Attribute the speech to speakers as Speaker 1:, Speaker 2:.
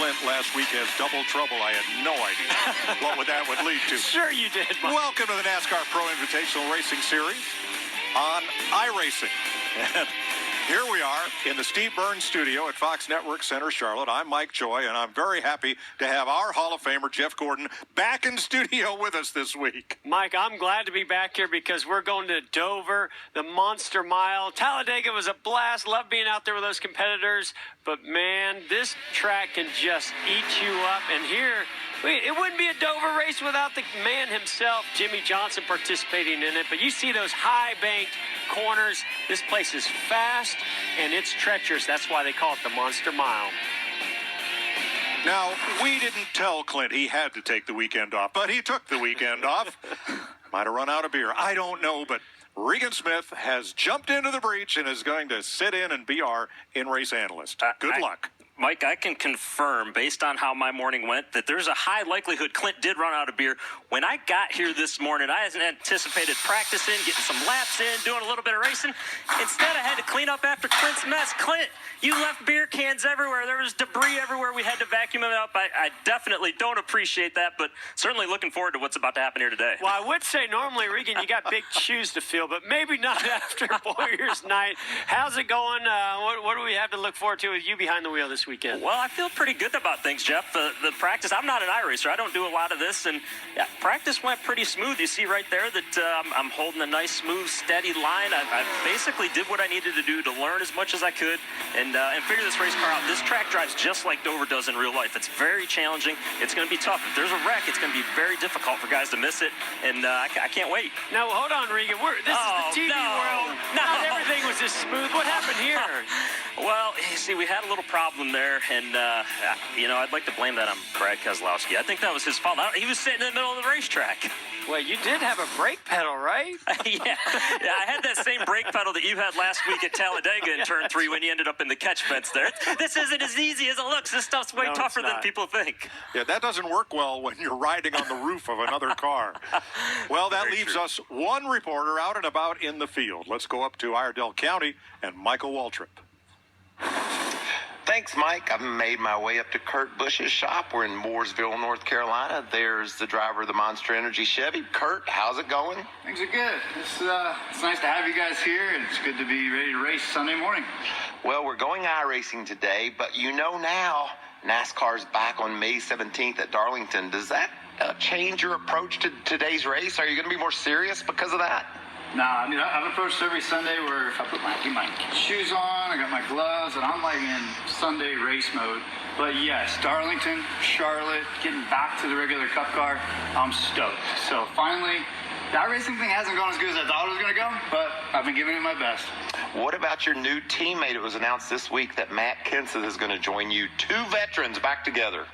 Speaker 1: Clint last week as double trouble. I had no idea what that would lead to.
Speaker 2: Sure you did, Mike.
Speaker 1: Welcome to the NASCAR Pro Invitational Racing Series on iRacing. And here we are in the Steve Burns studio at Fox Network Center, Charlotte. I'm Mike Joy, and I'm very happy to have our Hall of Famer, Jeff Gordon, back in studio with us this week.
Speaker 2: Mike, I'm glad to be back here because we're going to Dover, the Monster Mile. Talladega was a blast. Love being out there with those competitors. But, man, this track can just eat you up. And here, it wouldn't be a Dover race without the man himself, Jimmy Johnson, participating in it. But you see those high-banked corners. This place is fast, and it's treacherous. That's why they call it the Monster Mile.
Speaker 1: Now, we didn't tell Clint he had to take the weekend off, but he took the weekend off. Might have run out of beer. I don't know, but Regan Smith has jumped into the breach and is going to sit in and be our in-race analyst. Good luck.
Speaker 3: Mike, I can confirm, based on how my morning went, that there's a high likelihood Clint did run out of beer. When I got here this morning, I hadn't anticipated practicing, getting some laps in, doing a little bit of racing. Instead, I had to clean up after Clint's mess. Clint, you left beer cans everywhere. There was debris everywhere. We had to vacuum it up. I definitely don't appreciate that, but certainly looking forward to what's about to happen here today.
Speaker 2: Well, I would say normally, Regan, you got big shoes to fill, but maybe not after Boyer's night. How's it going? What do we have to look forward to with you behind the wheel this weekend?
Speaker 3: Well, I feel pretty good about things, Jeff. The practice, I'm not an iRacer. I don't do a lot of this, and yeah, practice went pretty smooth. You see right there that I'm holding a nice, smooth, steady line. I basically did what I needed to do to learn as much as I could and figure this race car out. This track drives just like Dover does in real life. It's very challenging. It's going to be tough. If there's a wreck, it's going to be very difficult for guys to miss it, and I can't wait.
Speaker 2: Now, hold on, Regan. This is the TV world. Not everything was this smooth. What happened here?
Speaker 3: Well, you see, we had a little problem there, and, I'd like to blame that on Brad Keselowski. I think that was his fault. He was sitting in the middle of the racetrack.
Speaker 2: Well, you did have a brake pedal, right?
Speaker 3: Yeah, I had that same brake pedal that you had last week at Talladega in Turn 3 when you ended up in the catch fence there. This isn't as easy as it looks. This stuff's way tougher than people think.
Speaker 1: Yeah, that doesn't work well when you're riding on the roof of another car. Well, that leaves us one reporter out and about in the field. Let's go up to Iredell County and Michael Waltrip.
Speaker 4: Thanks, Mike. I've made my way up to Kurt Busch's shop. We're in Mooresville, North Carolina. There's the driver of the Monster Energy Chevy. Kurt, how's it going?
Speaker 5: Things are good. It's nice to have you guys here, and it's good to be ready to race Sunday morning.
Speaker 4: Well, we're going iRacing today, but you know now NASCAR's back on May 17th at Darlington. Does that change your approach to today's race? Are you going to be more serious because of that?
Speaker 5: Nah, I've approached every Sunday where if I put my shoes on, I got my gloves, and I'm like in Sunday race mode. But yes, Darlington, Charlotte, getting back to the regular Cup car, I'm stoked. So finally, that racing thing hasn't gone as good as I thought it was going to go, but I've been giving it my best.
Speaker 4: What about your new teammate? It was announced this week that Matt Kenseth is going to join you. Two veterans back together.